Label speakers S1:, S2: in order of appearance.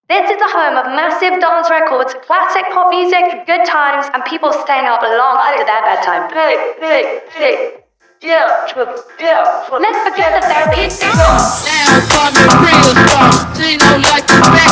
S1: This is the home of massive dance records, classic pop music, good times, and people staying up long after their bedtime. Let's forget the therapy.
S2: Sound from the real stuff. Gino like the best.